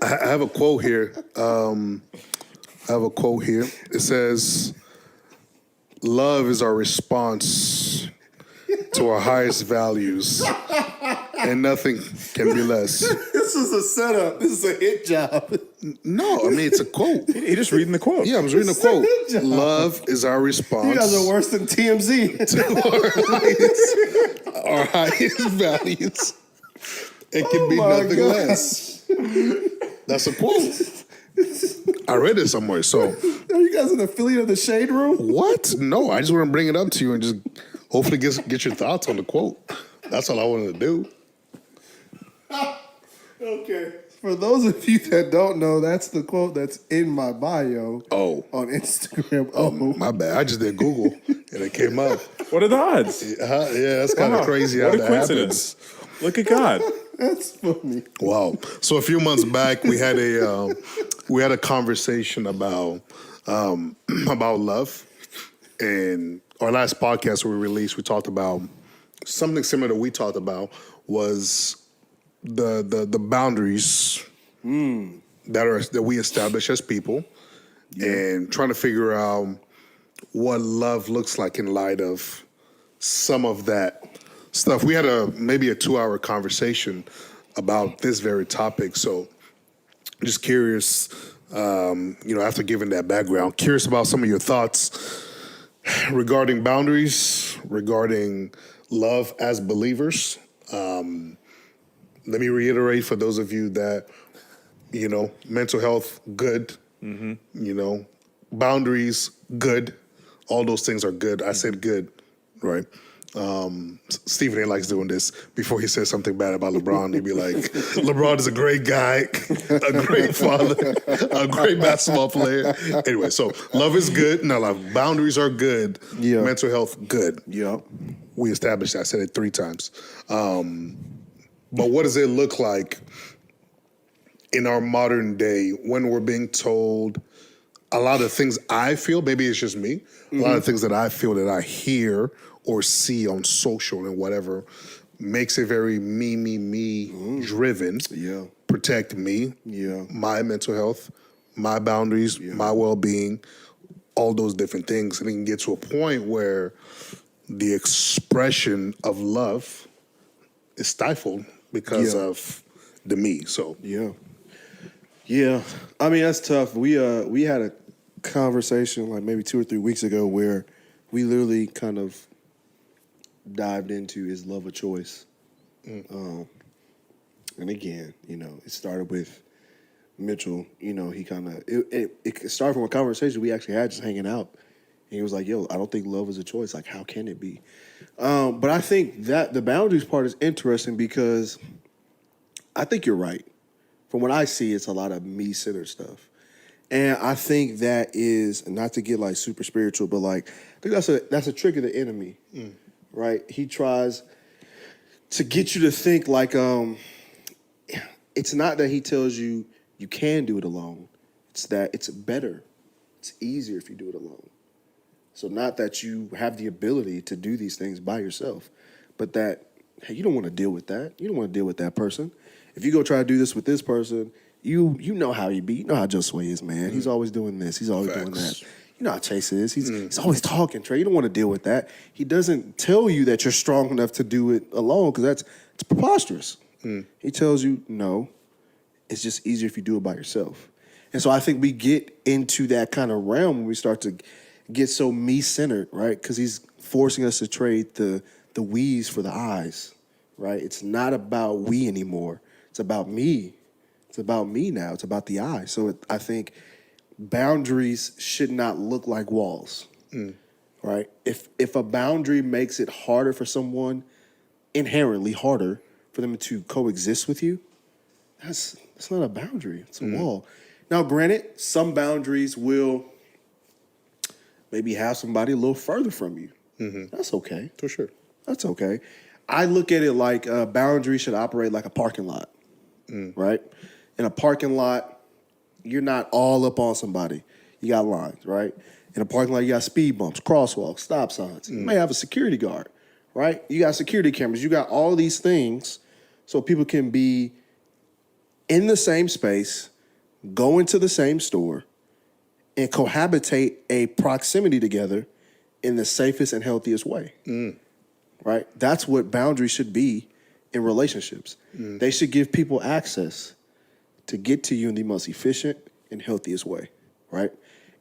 I have a quote here. It says, "Love is our response to our highest values, and nothing can be less." This is a setup. This is a hit job. No, I mean, it's a quote. He just reading the quote. Yeah, I was reading the quote. Love is our response. You guys are worse than TMZ. to our highest values. It can be nothing less. That's a quote. I read it somewhere. So, Are you guys an affiliate of the Shade Room? what? No, I just want to bring it up to you and just hopefully get your thoughts on the quote. That's all I wanted to do. Okay. For those of you that don't know, that's the quote that's in my bio. Oh. On Instagram. Oh, My bad. I just did Google and it came up. What are the odds? Yeah, that's kind of crazy how What a that coincidence. happens. Look at God. that's funny. Wow. So a few months back, we had a conversation about love, and our last podcast we released, we talked about something similar that we talked about was the boundaries that we establish as people, and trying to figure out what love looks like in light of some of that stuff. We had maybe a 2-hour conversation about this very topic. So I'm just curious, after giving that background, curious about some of your thoughts regarding boundaries, regarding love as believers. Let me reiterate for those of you that, mental health, good, boundaries, good. All those things are good. I said good, right? Stephen A. likes doing this. Before he says something bad about LeBron, he'd be like, LeBron is a great guy, a great father, a great basketball player. Anyway, so love is good. Now, boundaries are good. Yeah. Mental health, good. Yeah. We established that. I said it 3 times. But what does it look like in our modern day when we're being told a lot of things I feel, maybe it's just me, a lot of things that I feel that I hear or see on social and whatever makes it very me driven. Yeah. Protect me, my mental health, my boundaries, my well-being, all those different things. And it can get to a point where the expression of love is stifled because of the me. So Yeah. I mean, that's tough. We had a conversation like maybe 2 or 3 weeks ago where we literally kind of dived into, is love a choice? And again, it started with Mitchell. He kind of, it started from a conversation we actually had just hanging out. And he was like, yo, I don't think love is a choice. Like, how can it be? But I think that the boundaries part is interesting because I think you're right. From what I see, it's a lot of me-centered stuff. And I think that is, not to get like super spiritual, but like, I think that's a trick of the enemy, right? He tries to get you to think like, it's not that he tells you you can do it alone. It's that it's better. It's easier if you do it alone. So not that you have the ability to do these things by yourself, but that, hey, you don't want to deal with that. You don't want to deal with that person. If you go try to do this with this person, you know how he be. You know how Josue is, man. He's always doing this. He's always doing that. You know how Chase is. He's always talking, Trey. You don't want to deal with that. He doesn't tell you that you're strong enough to do it alone because it's preposterous. He tells you, no, it's just easier if you do it by yourself. And so I think we get into that kind of realm when we start to get so me-centered, right? Because he's forcing us to trade the we's for the I's, right? It's not about we anymore. It's about me. It's about me now. It's about the I. So I think boundaries should not look like walls, right? If a boundary makes it harder for someone, inherently harder for them to coexist with you, that's not a boundary. It's a wall. Now, granted, some boundaries will maybe have somebody a little further from you. That's okay. for sure. That's okay. I look at it like a boundary should operate like a parking lot, right? In a parking lot, you're not all up on somebody. You got lines, right? In a parking lot, you got speed bumps, crosswalks, stop signs. You may have a security guard, right? You got security cameras. You got all these things so people can be in the same space, go into the same store, and cohabitate a proximity together in the safest and healthiest way. Right? That's what boundaries should be in relationships. They should give people access to get to you in the most efficient and healthiest way, right?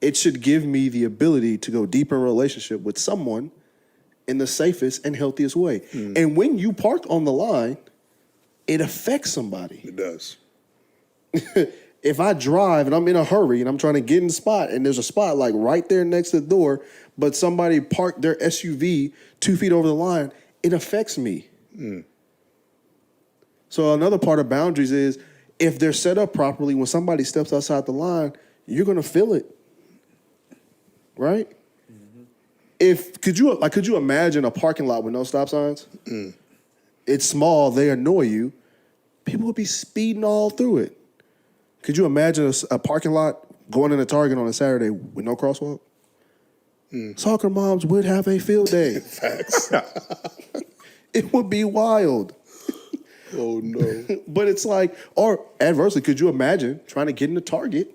It should give me the ability to go deeper in a relationship with someone in the safest and healthiest way. And when you park on the line, it affects somebody. It does. If I drive and I'm in a hurry and I'm trying to get in the spot and there's a spot like right there next to the door, but somebody parked their SUV 2 feet over the line, it affects me. So another part of boundaries is if they're set up properly, when somebody steps outside the line, you're gonna feel it, right? Could you imagine a parking lot with no stop signs? It's small, they annoy you. People would be speeding all through it. Could you imagine a parking lot going into Target on a Saturday with no crosswalk? Soccer moms would have a field day. Facts. It would be wild. Oh, no. But it's like, or adversely, could you imagine trying to get into Target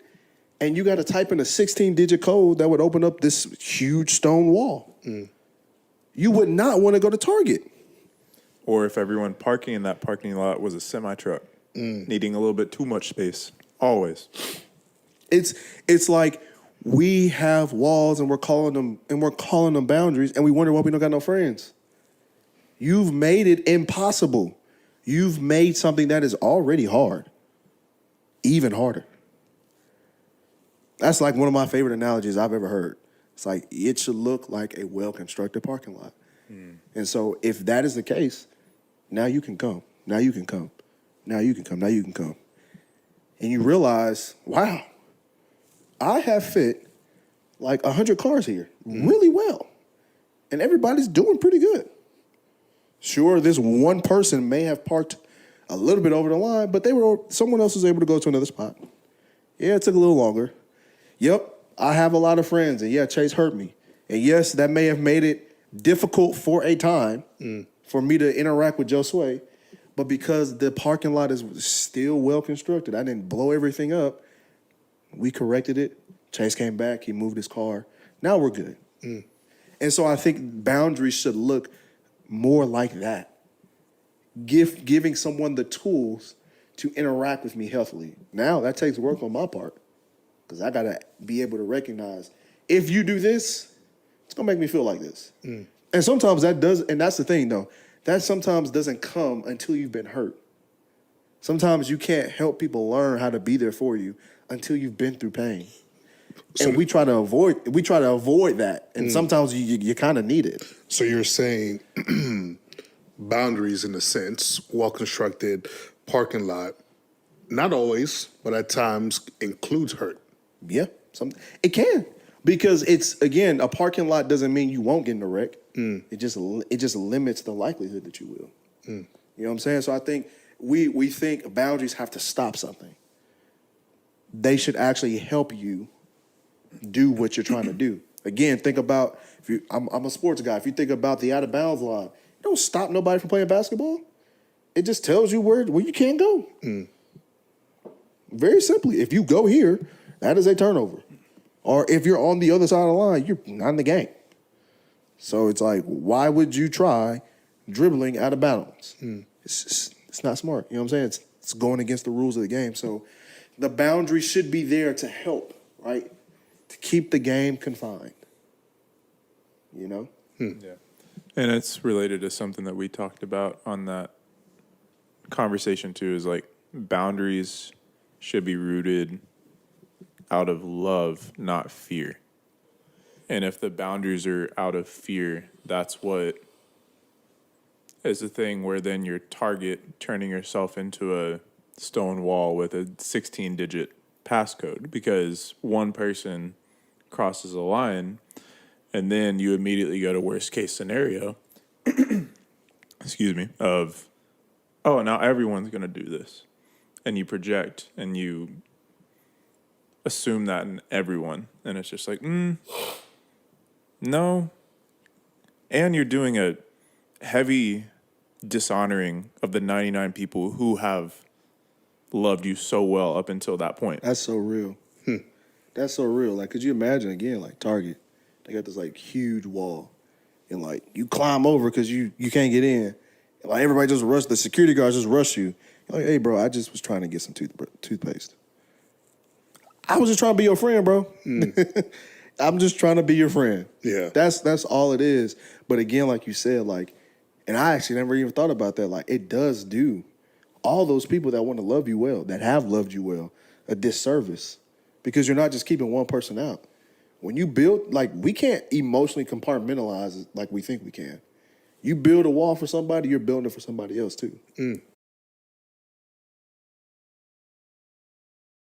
and you got to type in a 16-digit code that would open up this huge stone wall? You would not want to go to Target. Or if everyone parking in that parking lot was a semi-truck, needing a little bit too much space. Always. It's like we have walls and we're calling them boundaries, and we wonder why we don't got no friends. You've made it impossible. You've made something that is already hard even harder. That's like one of my favorite analogies I've ever heard. It's like it should look like a well-constructed parking lot. And so if that is the case, now you can come. Now you can come. Now you can come. Now you can come. And you realize, wow, I have fit like 100 cars here really well. And everybody's doing pretty good. Sure, this one person may have parked a little bit over the line, but someone else was able to go to another spot. Yeah, it took a little longer. Yep, I have a lot of friends, and yeah, Chase hurt me. And yes, that may have made it difficult for a time for me to interact with Josue, but because the parking lot is still well constructed, I didn't blow everything up. We corrected it. Chase came back. He moved his car. Now we're good. And so I think boundaries should look more like that. Giving someone the tools to interact with me healthily. Now that takes work on my part because I got to be able to recognize if you do this, it's going to make me feel like this. And sometimes that does, and that's the thing though, that sometimes doesn't come until you've been hurt. Sometimes you can't help people learn how to be there for you until you've been through pain. And we try to avoid that. And sometimes you kind of need it. So you're saying boundaries in a sense, well-constructed parking lot, not always, but at times includes hurt. Yeah, it can. Because it's, again, a parking lot doesn't mean you won't get in a wreck. It just limits the likelihood that you will. You know what I'm saying? So I think we think boundaries have to stop something. They should actually help you do what you're trying to do. Again, think about, I'm a sports guy. If you think about the out-of-bounds line, it don't stop nobody from playing basketball. It just tells you where you can't go. Very simply, if you go here, that is a turnover. Or if you're on the other side of the line, you're not in the game. So it's like, why would you try dribbling out of bounds? It's not smart. You know what I'm saying? It's going against the rules of the game. So the boundary should be there to help, right? To keep the game confined. You know? Yeah. And it's related to something that we talked about on that conversation too, is like boundaries should be rooted out of love, not fear. And if the boundaries are out of fear, that's what is the thing where then your target turning yourself into a stone wall with a 16-digit passcode because one person crosses a line and then you immediately go to worst case scenario, excuse me, of, oh, now everyone's going to do this. And you project and you assume that in everyone. And it's just like, no. And you're doing a heavy dishonoring of the 99 people who have loved you so well up until that point. That's so real. That's so real. Like, could you imagine again, like Target, they got this like huge wall, and like you climb over because you can't get in. And, like everybody just rush, the security guards just rush you. You're like, hey, bro, I just was trying to get some toothpaste. I was just trying to be your friend, bro. I'm just trying to be your friend. Yeah. That's all it is. But again, like you said, like, and I actually never even thought about that. Like, it does do all those people that want to love you well, that have loved you well, a disservice. Because you're not just keeping one person out. When you build, like, we can't emotionally compartmentalize it like we think we can. You build a wall for somebody, you're building it for somebody else too.